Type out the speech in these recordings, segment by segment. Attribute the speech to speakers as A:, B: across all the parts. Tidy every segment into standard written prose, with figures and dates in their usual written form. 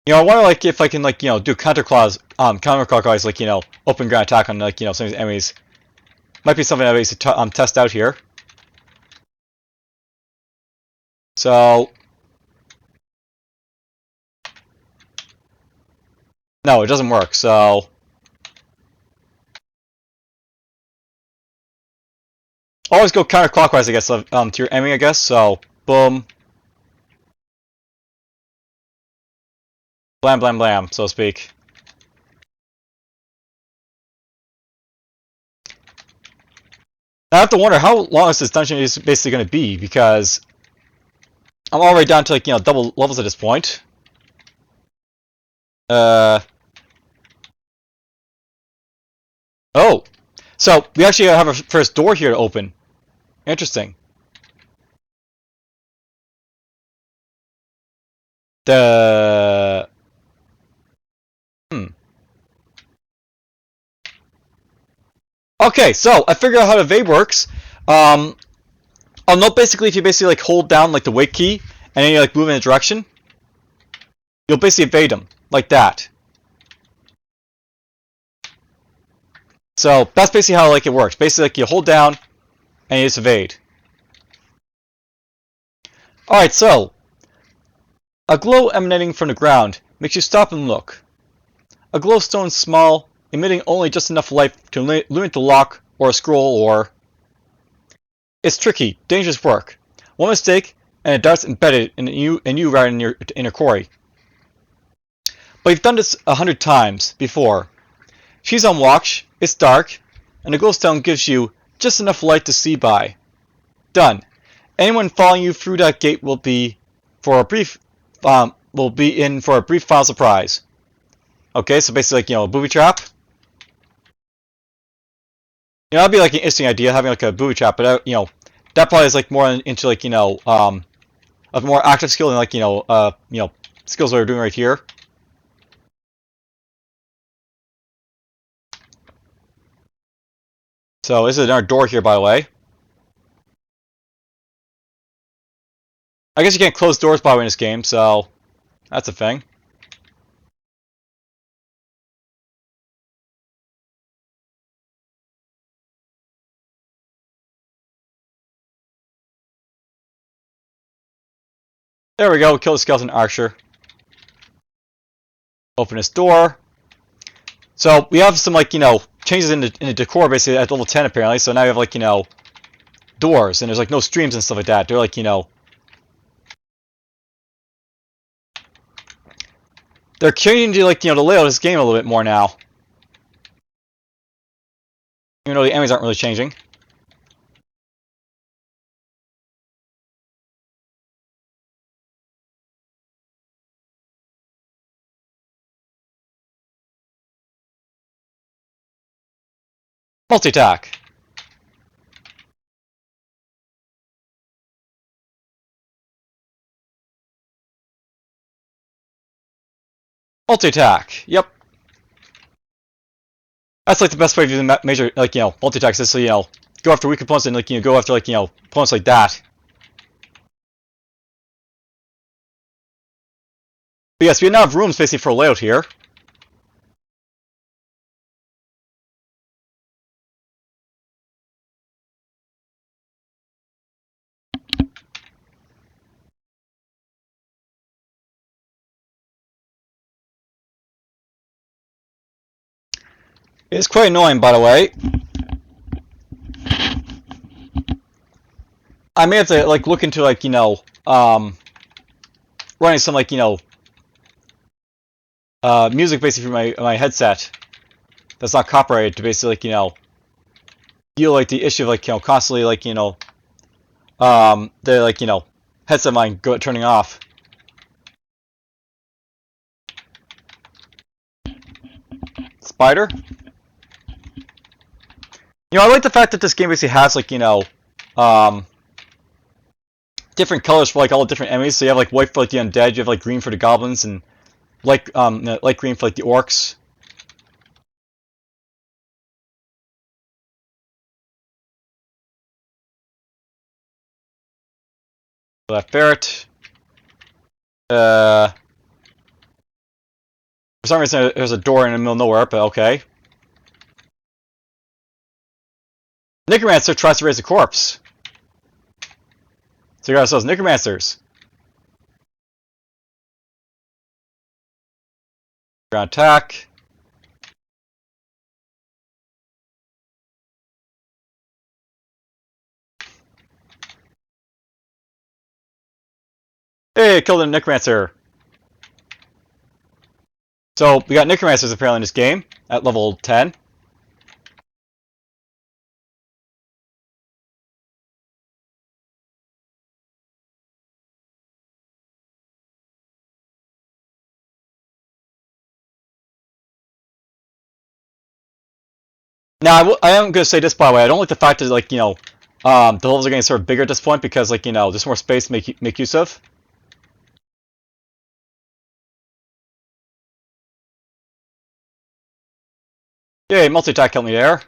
A: You know, I wonder like if I can like do counterclockwise like open ground attack on like some of these enemies. Might be something I basically test out here. So no, it doesn't work. So always go counterclockwise, I guess, to your enemy, I guess. So boom, blam, blam, blam, so to speak. I have to wonder how long is this dungeon is basically going to be, because I'm already down to like double levels at this point. Oh, so we actually have our first door here to open. Interesting. The Okay, so I figured out how the evade works. I'll note basically if you basically like hold down like the wait key and then you like move in a direction, you'll basically evade them like that. So that's basically how like it works. Basically, like you hold down and you just evade. All right, so a glow emanating from the ground makes you stop and look. A glowstone small, emitting only just enough light to illuminate the lock or a scroll or... It's tricky, dangerous work. One mistake, and it darts embedded in you right in your quarry. But you've done this 100 times before. She's on watch, it's dark, and the glowstone gives you just enough light to see by. Done. Anyone following you through that gate will be in for a brief final surprise. Okay, so basically like a booby trap. That'd be like an interesting idea, having like a booby trap, but that probably is like more into like a more active skill than like skills that we're doing right here. So this is another door here, by the way. I guess you can't close doors by the way in this game, so that's a thing. There we go, kill the skeleton archer. Open this door. So we have some like changes in the decor basically at level 10 apparently. So now you have like doors and there's like no streams and stuff like that. They're like they're changing like the layout of this game a little bit more now. Even though the enemies aren't really changing. Multi-attack. Multi-attack. Yep. That's like the best way to do the major like multi-attacks is to go after weak opponents and like go after like opponents like that. But yes, we now have rooms basically for layout here. It's quite annoying, by the way. I may have to like look into like running some like music basically through my headset that's not copyrighted to basically like deal like the issue of like constantly like the like headset mine turning off. Spider. I like the fact that this game basically has like different colors for like all the different enemies. So you have like white for like the undead, you have like green for the goblins, and light green for like the orcs. So that ferret. For some reason, there's a door in the middle of nowhere, but okay. Necromancer tries to raise a corpse. So we got ourselves Necromancers. We're gonna attack. Hey, killed a Necromancer. So we got Necromancers apparently in this game at level 10. Now I am gonna say this by the way. I don't like the fact that like the levels are getting sort of bigger at this point because like there's more space to make use of. Yay, multi-attack killed me there.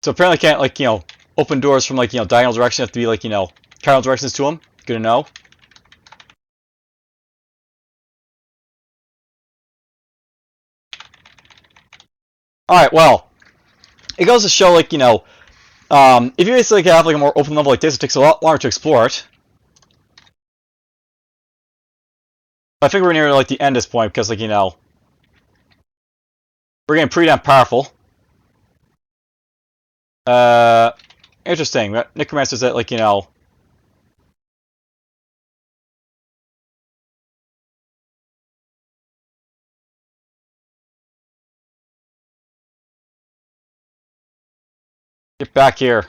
A: So apparently can't like open doors from like diagonal direction. Have to be like cardinal directions to them. Good to know. All right, well, it goes to show like if you basically have like a more open level like this, it takes a lot longer to explore it. I think we're near like the end at this point because like we're getting pretty damn powerful. Interesting. Necromancers that like get back here.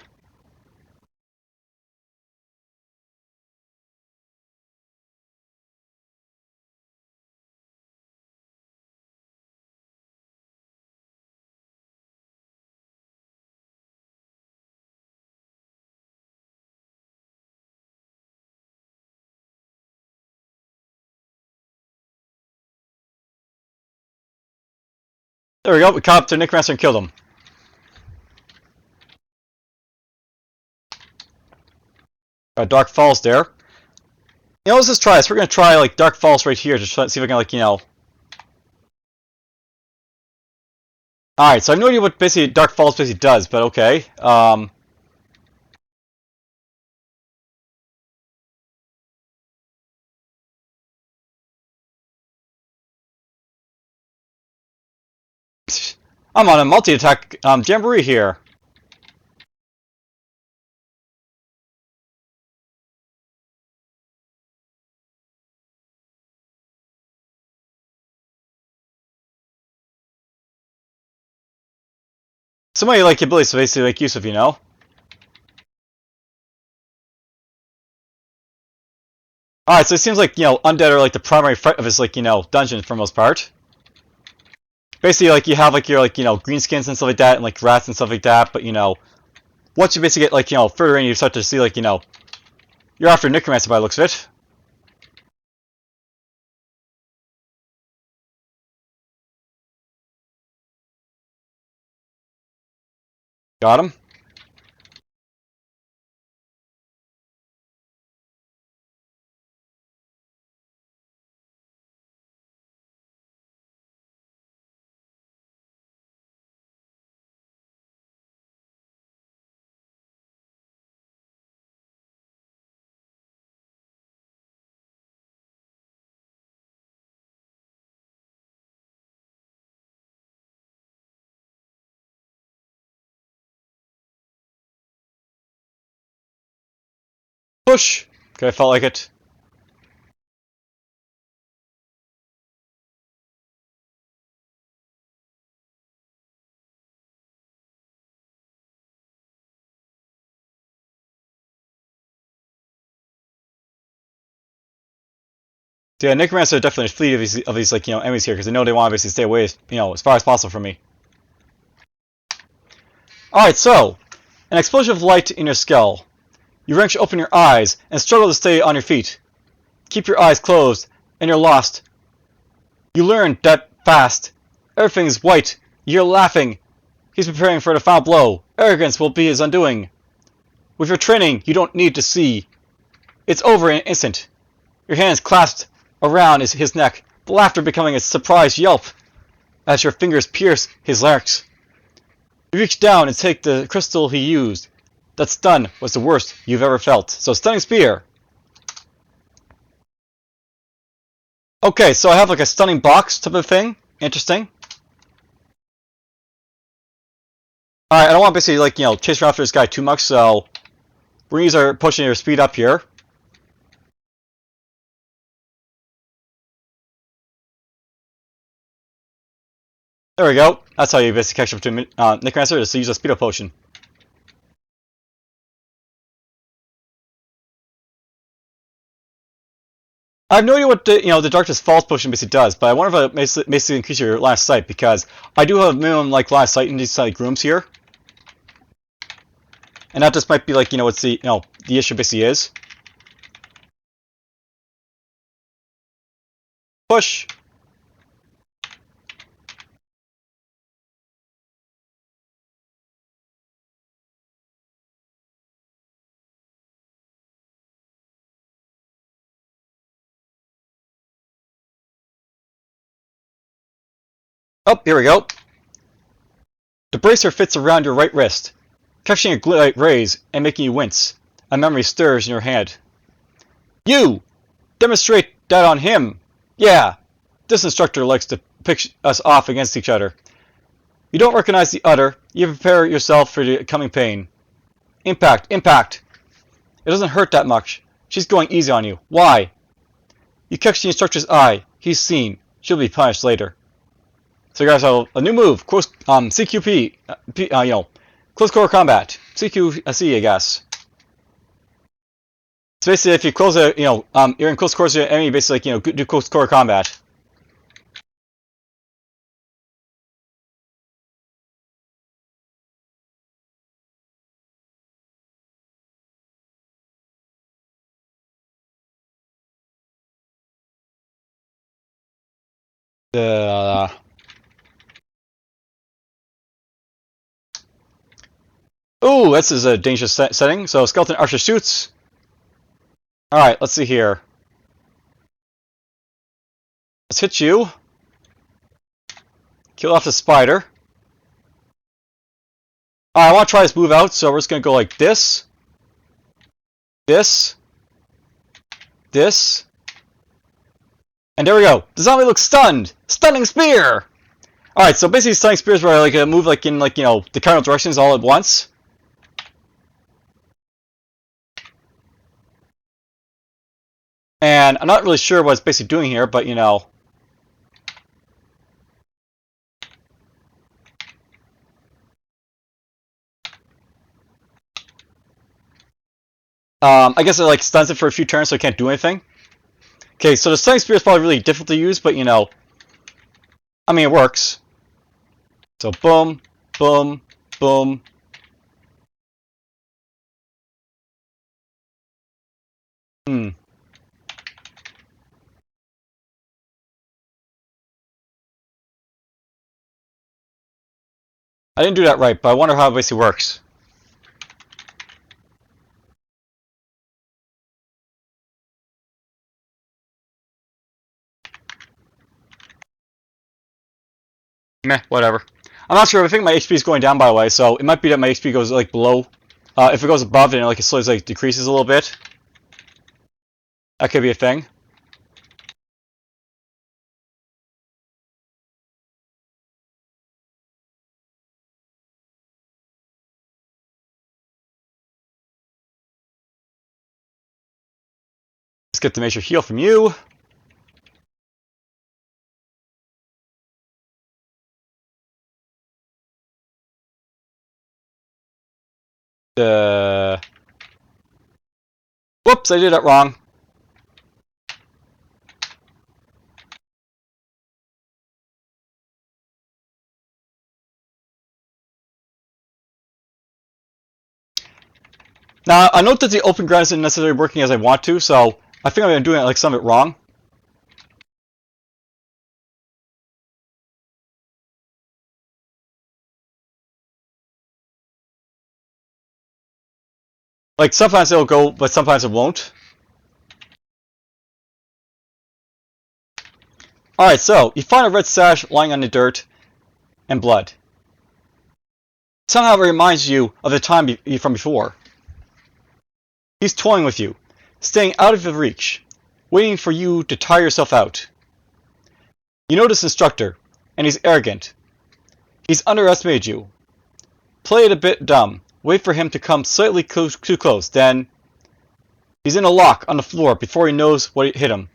A: There we go. We caught up to Necromancer and killed him. Dark Falls there. Let's just try this. We're gonna try like Dark Falls right here to try, see if I can like Alright, so I have no idea what basically Dark Falls basically does, but okay. I'm on a multi-attack jamboree here. Somebody like abilities to basically make use of, Alright, so it seems like, undead are like the primary threat of his like, dungeon for the most part. Basically, like, you have like your like, greenskins and stuff like that, and like rats and stuff like that, but once you basically get like, further in, you start to see like, you're after Necromancer by the looks of it. Got him. Push! Okay, I felt like it. So yeah, Necromancer definitely fleet of these like enemies here because I know they want to basically stay away as far as possible from me. Alright, so an explosion of light in your skull. You wrench open your eyes and struggle to stay on your feet. Keep your eyes closed and you're lost. You learn that fast Everything's white. You're laughing. He's preparing for the final blow. Arrogance will be his undoing. With your training, you don't need to see. It's over in an instant. Your hands clasped around his neck, the laughter becoming a surprised yelp as your fingers pierce his larynx. You reach down and take the crystal he used. That stun was the worst you've ever felt. So, Stunning Spear. Okay, so I have like a stunning box type of thing. Interesting. Alright, I don't want to basically, like, chase around after this guy too much, so we're going to use our potion to speed up here. There we go. That's how you basically catch up to Necromancer, is to use a speed up potion. I have no idea what the Darkness Falls potion basically does, but I wonder if it basically increases your line of sight, because I do have minimum line of sight in these rooms here. And that just might be like, what's the issue basically is. Push! Oh, here we go. The bracer fits around your right wrist, catching a light rays and making you wince. A memory stirs in your hand. You! Demonstrate that on him! Yeah! This instructor likes to pick us off against each other. You don't recognize the other, you prepare yourself for the coming pain. Impact! Impact! It doesn't hurt that much. She's going easy on you. Why? You catch the instructor's eye. He's seen. She'll be punished later. So you guys have a new move, close, CQP, close quarter combat, CQC, I guess. So basically, if you close you're in close quarters with your enemy, basically, do close quarter combat. Ooh, this is a dangerous setting. So Skeleton Archer shoots. Alright, let's see here. Let's hit you. Kill off the spider. Alright, I want to try this move out, so we're just going to go like this. This. This. And there we go. The zombie looks stunned. Stunning Spear! Alright, so basically Stunning Spears where I move in the cardinal directions all at once. And I'm not really sure what it's basically doing here, but I guess it stuns it for a few turns so it can't do anything. Okay, so the Stunning Spear is probably really difficult to use, but I mean, it works. So boom, boom, boom. I didn't do that right, but I wonder how it basically works. Meh, whatever. I'm not sure. I think my HP is going down, by the way, so it might be that my HP goes below. If it goes above, then it slowly decreases a little bit. That could be a thing. Let's get the major heal from you. Whoops, I did that wrong. Now, I note that the open ground isn't necessarily working as I want to, so I think I'm doing some of it wrong. Like, sometimes it'll go, but sometimes it won't. Alright, so, you find a red sash lying on the dirt and blood. Somehow it reminds you of the time from before. He's toying with you, staying out of your reach, waiting for you to tire yourself out. You know this instructor, and he's arrogant. He's underestimated you. Play it a bit dumb. Wait for him to come slightly too close, then... He's in a lock on the floor before he knows what hit him.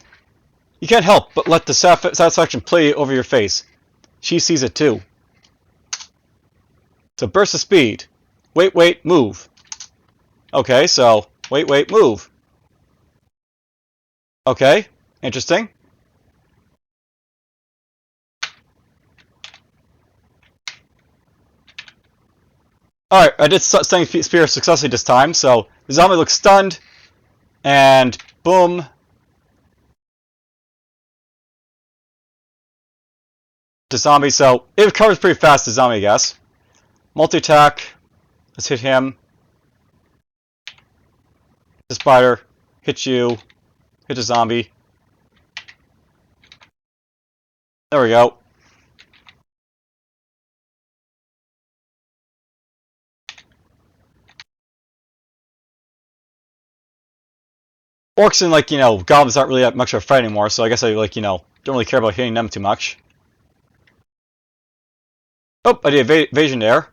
A: You can't help but let the satisfaction play over your face. She sees it too. So burst of speed. Wait, move. Okay, so wait, move. Okay, interesting. Alright, I did Stunning Spear successfully this time, so the zombie looks stunned, and boom. The zombie, so it recovers pretty fast, the zombie, I guess. Multi-attack. Let's hit him. The spider. Hit you. Hit the zombie. There we go. Orcs and, like, goblins aren't really that much of a fight anymore, so I guess I, like, don't really care about hitting them too much. Oh, I did evasion there.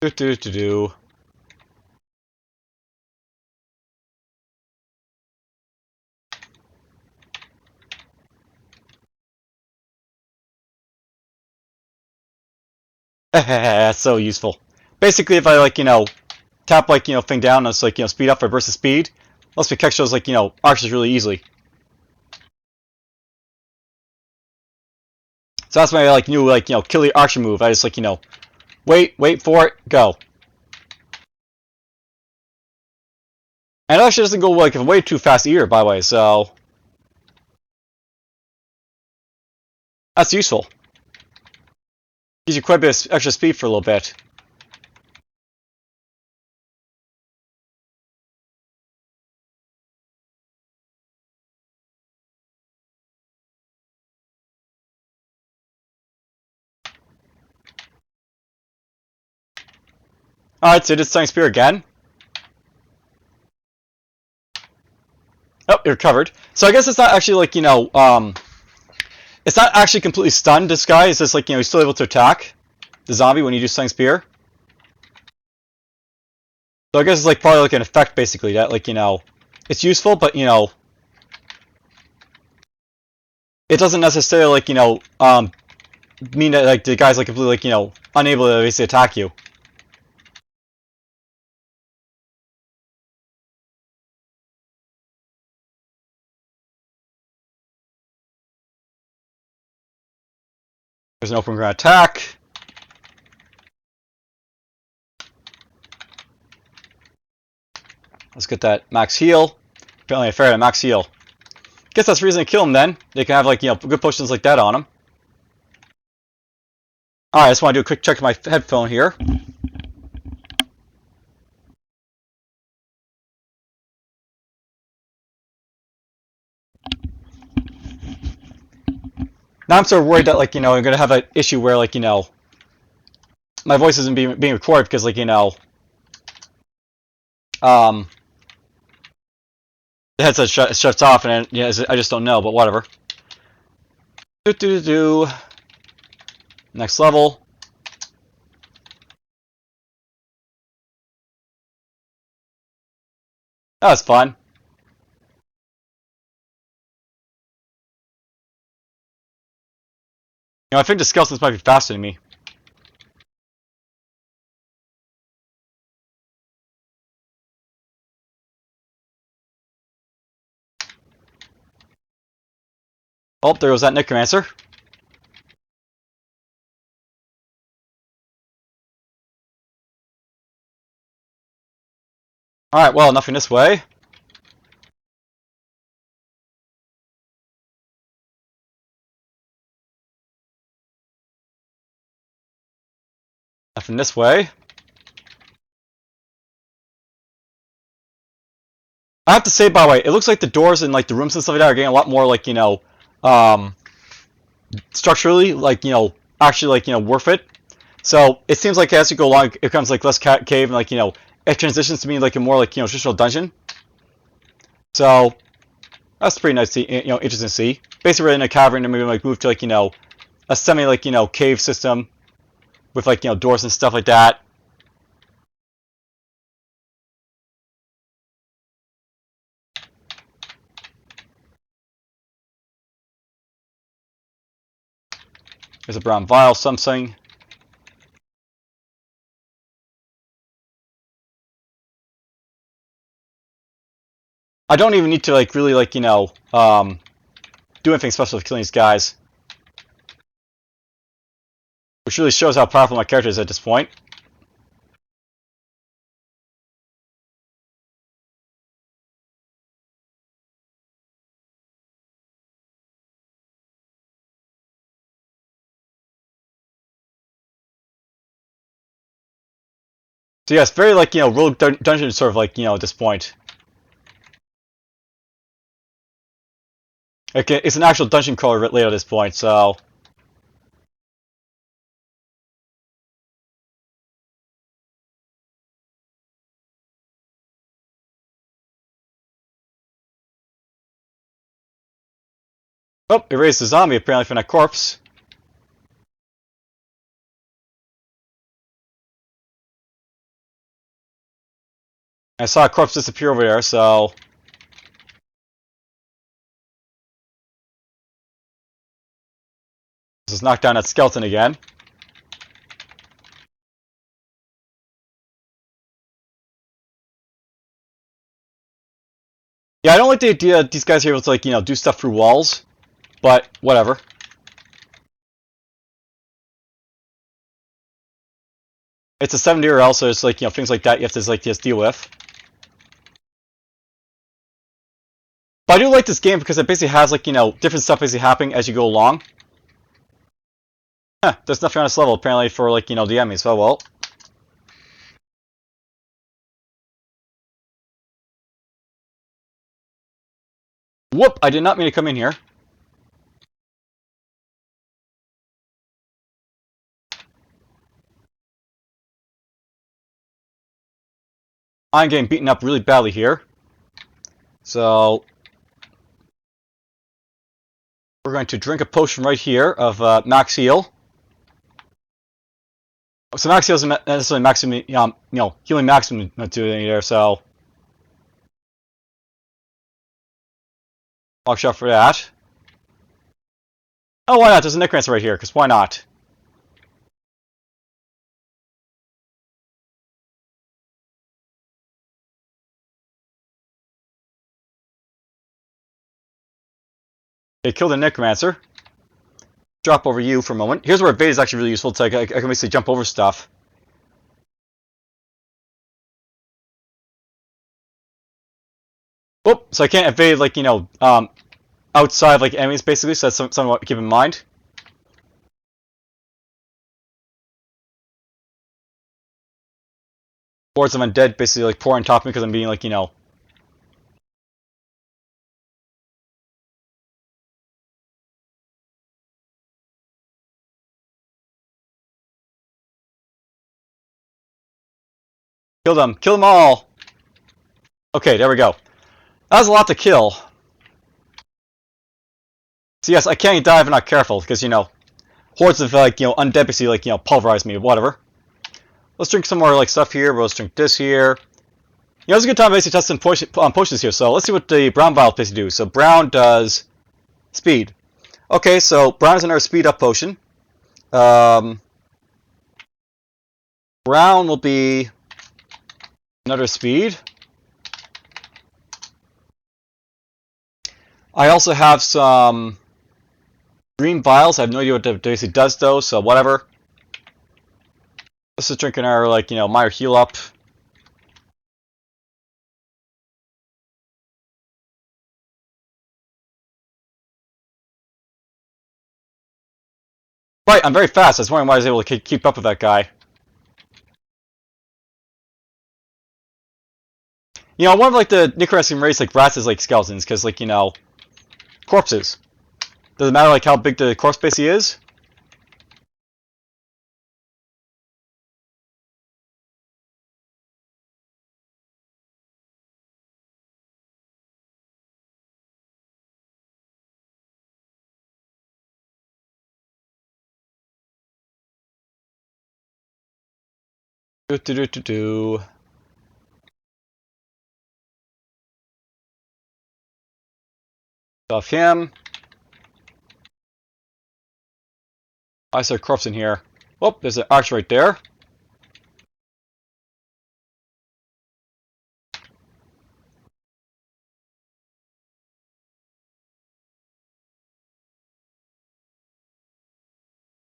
A: Do. That's so useful. Basically, if I, like, tap, like, thing down, and it's like, speed up for burst of speed, lets me catch those, like, archers really easily. So that's my, like, new, like, kill the archer move. I just, like, wait for it, go. And it actually doesn't go, like, way too fast either, by the way, so... That's useful. Gives you quite a bit of extra speed for a little bit. Alright, so it did Stunning Spear again. Oh, it recovered. So I guess it's not actually, like, it's not actually completely stunned, this guy. It's just, like, he's still able to attack the zombie when you do Stunning Spear. So I guess it's, like, probably, like, an effect, basically, that, like, it's useful, but, it doesn't necessarily, like, mean that, like, the guy's, like, completely, like, unable to basically attack you. There's an open ground attack. Let's get that max heal. Apparently I fared a max heal. Guess that's the reason to kill him then. They can have, like, good potions like that on him. Alright, I just want to do a quick check of my headphone here. Now I'm sort of worried that, like, I'm going to have an issue where, like, my voice isn't being recorded because, like, the headset shuts off, and I just don't know, but whatever. Next level. That was fun. I think the skeletons might be faster than me. Oh, there goes that Necromancer. Alright, well, nothing this way. Nothing this way. I have to say, by the way, it looks like the doors and like the rooms and stuff like that are getting a lot more like, um, structurally, like, actually like, worth it. So it seems like as you go along, it becomes like less cave and like, it transitions to being like a more like, traditional dungeon. So that's pretty nice to, interesting to see. Basically, we're in a cavern and maybe like move to like, a semi like, cave system with like, doors and stuff like that. There's a brown vial, something. I don't even need to like really like, do anything special with killing these guys. Which really shows how powerful my character is at this point. So yes, very like, rogue dungeon sort of like, at this point. Like, it's an actual dungeon crawler layout at this point, so... Oh, erased the zombie apparently from that corpse. I saw a corpse disappear over there, so... Let's just knock down that skeleton again. Yeah, I don't like the idea that these guys are able to, like, do stuff through walls. But, whatever. It's a 7DRL, so it's like, things like that you have to, like, just deal with. But I do like this game because it basically has, like, different stuff basically happening as you go along. Huh, there's nothing on this level, apparently, for, like, the enemies. Oh, well. Whoop! I did not mean to come in here. I'm getting beaten up really badly here. So... we're going to drink a potion right here of max heal. So max heal isn't necessarily maximum, healing maximum to any there, so... watch out for that. Oh, why not? There's a Necromancer right here, because why not? They killed a Necromancer. Drop over you for a moment. Here's where evade is actually really useful. It's like I can basically jump over stuff. Whoop! So I can't evade, like, outside, like, enemies, basically, so that's something to keep in mind. Hordes of undead basically, like, pour on top of me because I'm being, like, kill them! Kill them all! Okay, there we go. That was a lot to kill. So yes, I can't die if I'm not careful, because, hordes of, like, undead basically, like, pulverize me, whatever. Let's drink some more, like, stuff here. Let's drink this here. It's a good time to basically test some potions here. So let's see what the brown vial basically do. So brown does speed. Okay, so brown is another speed up potion. Brown will be another speed. I also have some green vials. I have no idea what it basically does though, so whatever. Let's just drink our, like, minor heal up. Right, I'm very fast. I was wondering why I was able to keep up with that guy. You know, one of like the Necromancers race like rats is like skeletons, because like, you know, corpses. Does it matter like how big the corpse basically is? Do. Off him. I saw a corpse in here. Oh, there's an arch right there.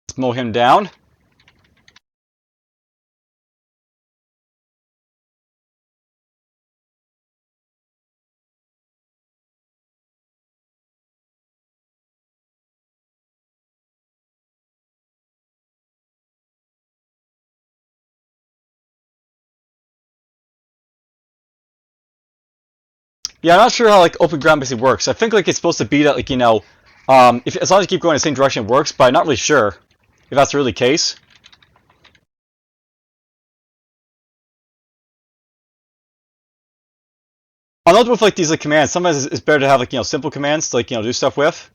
A: Let's mow him down. Yeah, I'm not sure how like open ground basically works. I think like it's supposed to be that like, you know, if as long as you keep going in the same direction it works, but I'm not really sure if that's really the case. I know with like these like commands, sometimes it's better to have like, you know, simple commands to like, you know, do stuff with.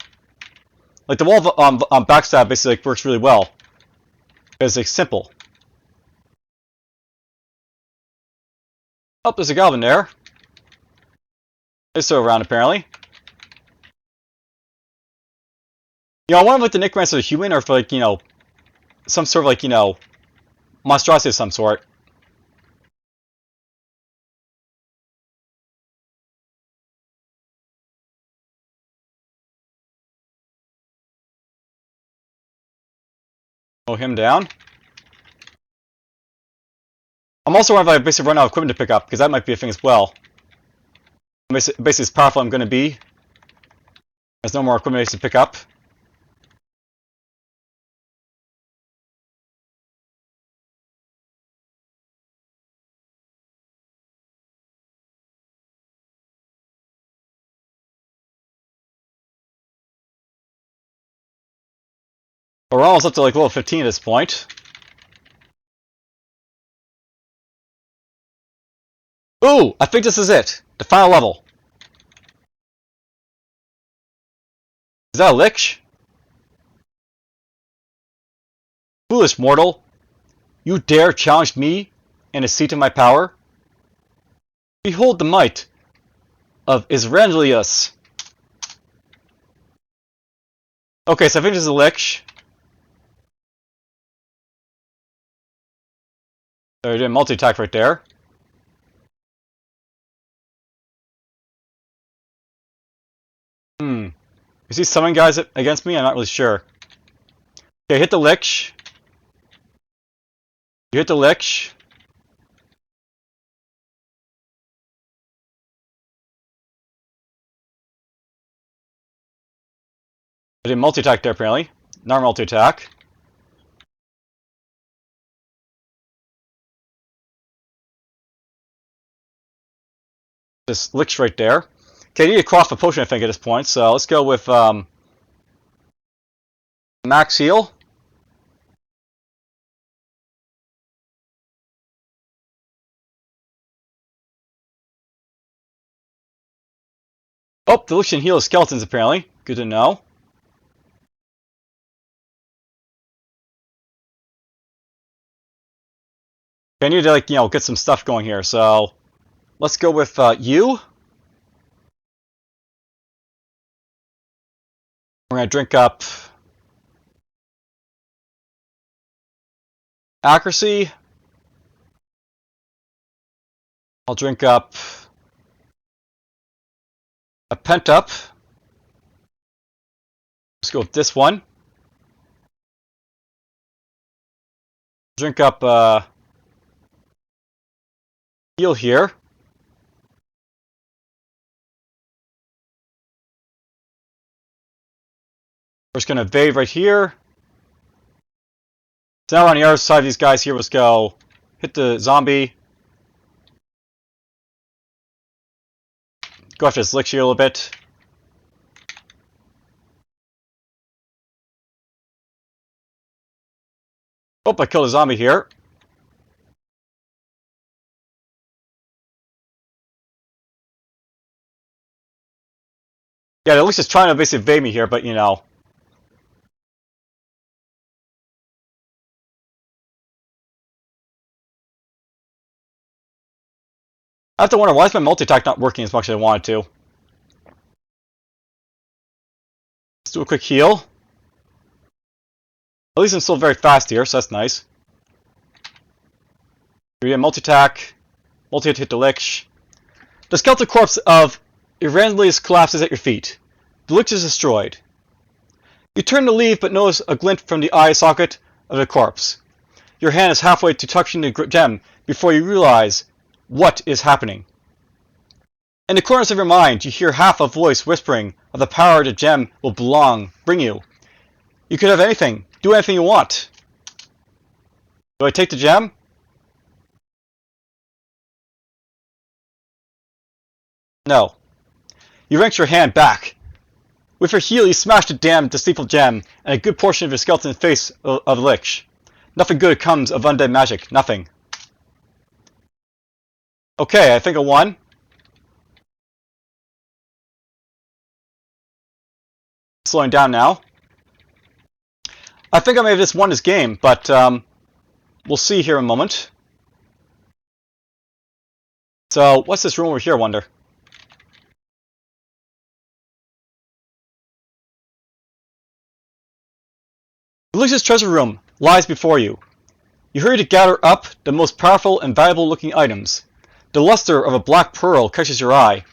A: Like the wall of backstab basically like, works really well. It's like simple. Oh, there's a goblin there. They're still around apparently. You know, I wonder if like the Necromancers are human or if like, you know, some sort of like, you know, monstrosity of some sort. Mow him down. I'm also wondering if I basically run out of equipment to pick up, because that might be a thing as well. Basically as powerful I'm going to be. There's no more equipment to pick up. But we're almost up to like level 15 at this point. Ooh, I think this is it. The final level. Is that a lich? Foolish mortal. You dare challenge me and a seat of my power? Behold the might of Israelius. Okay, so I think this is a lich. They're doing multi-attack right there. Is he summoning guys against me? I'm not really sure. Okay, hit the lich. You hit the lich. I did multi-attack there apparently. Not multi-attack. This lich right there. Okay, I need to quaff a potion I think at this point, so let's go with max heal. Oh, the lich can heal skeletons apparently. Good to know. Okay, I need to like, you know, get some stuff going here, so let's go with you. We're gonna drink up accuracy. I'll drink up a pent up. Let's go with this one. Drink up heal here. We're just gonna evade right here. So now we're on the other side of these guys here. Let's go hit the zombie. Go after this Lich here a little bit. Oh, I killed a zombie here. Yeah, the Lich is trying to basically evade me here, but you know. I have to wonder, why is my multi-attack not working as much as I wanted to? Let's do a quick heal. At least I'm still very fast here, so that's nice. We get multi-attack, multi-hit hit the Lich. The skeletal corpse of Irandelius collapses at your feet. The Lich is destroyed. You turn to leave, but notice a glint from the eye socket of the corpse. Your hand is halfway to touching the gem before you realize what is happening. In the corners of your mind, you hear half a voice whispering of the power the gem will bring you. You could have anything. Do anything you want. Do I take the gem? No. You wrench your hand back. With your heel, you smash the damn deceitful gem and a good portion of your skeleton face of the Lich. Nothing good comes of undead magic. Nothing. Okay, I think I won. Slowing down now. I think I may have just won this game, but we'll see here in a moment. So, what's this room over here, I wonder? The Lich's treasure room lies before you. You hurry to gather up the most powerful and valuable looking items. The luster of a black pearl catches your eye.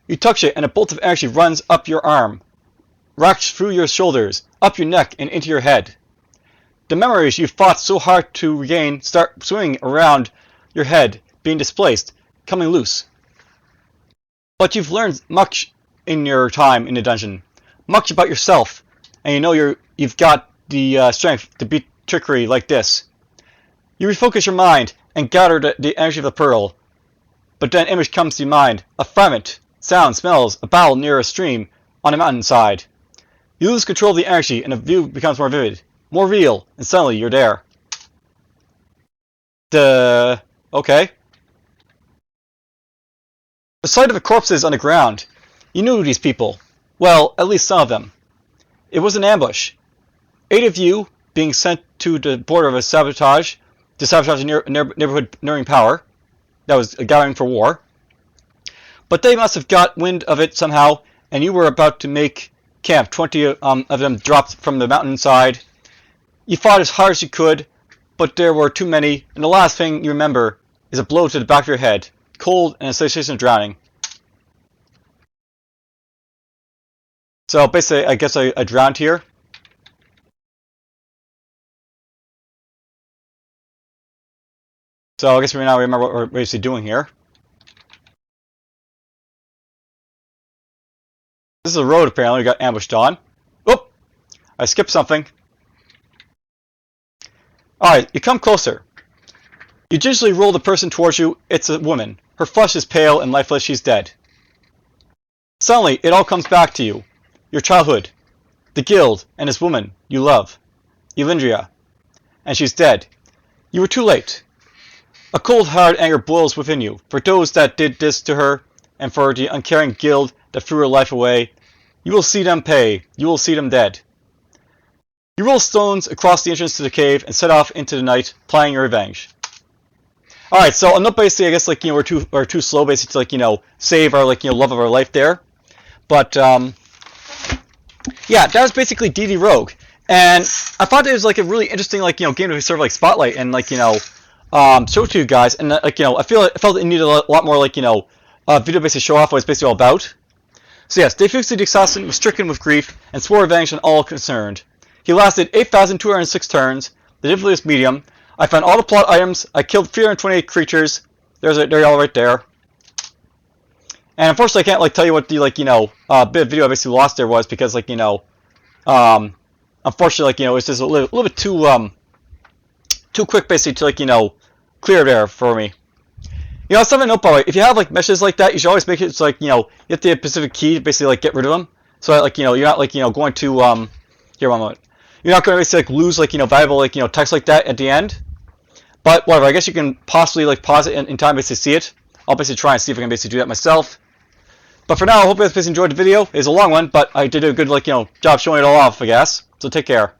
A: You touch it and a bolt of energy runs up your arm, racks through your shoulders, up your neck and into your head. The memories you fought so hard to regain start swimming around your head, being displaced, coming loose. But you've learned much in your time in the dungeon, much about yourself, and you know you've got the strength to beat trickery like this. You refocus your mind and gather the energy of the pearl, but then an image comes to your mind, a fragment, sound, smells, a battle near a stream on a mountainside. You lose control of the energy and the view becomes more vivid, more real, and suddenly you're there. Okay. The sight of the corpses on the ground. You knew these people. Well, at least some of them. It was an ambush. 8 of you being sent to the border of a sabotage, to sabotage a neighborhood nearing power. That was a gathering for war. But they must have got wind of it somehow, and you were about to make camp. 20 of them dropped from the mountainside. You fought as hard as you could, but there were too many, and the last thing you remember is a blow to the back of your head, cold and a sensation of drowning. So basically, I guess I drowned here. So I guess we now remember what we're basically doing here. This is a road apparently we got ambushed on. Oop! I skipped something. Alright, you come closer. You gingerly roll the person towards you. It's a woman. Her flesh is pale and lifeless. She's dead. Suddenly, it all comes back to you. Your childhood. The guild and this woman you love. Elindria. And she's dead. You were too late. A cold, hard anger boils within you, for those that did this to her, and for the uncaring guild that threw her life away. You will see them pay. You will see them dead. You roll stones across the entrance to the cave and set off into the night, planning your revenge. Alright, so I'm not basically, I guess, like, you know, we're too slow, basically, to, like, you know, save our, like, you know, love of our life there. But, yeah, that was basically DDRogue. And I thought it was, like, a really interesting, like, you know, game to sort of, like, spotlight and, like, you know, show to you guys, and like, you know, I felt it needed a lot more, like, you know, video basically show off what it's basically all about. So yes, DFuxa the assassin was stricken with grief and swore revenge on all concerned. He lasted 8,206 turns, the difficulty medium. I found all the plot items. I killed 328 creatures. They're all right there. And unfortunately, I can't like tell you what the like, you know, bit of video I basically lost there was because, like, you know, unfortunately, like, you know, it's just a little bit too too quick basically to like, you know, clear there for me. You know, something to note, by the way, if you have like meshes like that, you should always make it so like, you know, you have the specific key to basically like get rid of them. So that, like, you know, you're not like, you know, going to here, one moment. You're not going to basically like lose like, you know, valuable like, you know, text like that at the end. But whatever, I guess you can possibly like pause it in time basically see it. I'll basically try and see if I can basically do that myself. But for now, I hope you guys basically enjoyed the video. It's a long one, but I did a good like, you know, job showing it all off, I guess. So take care.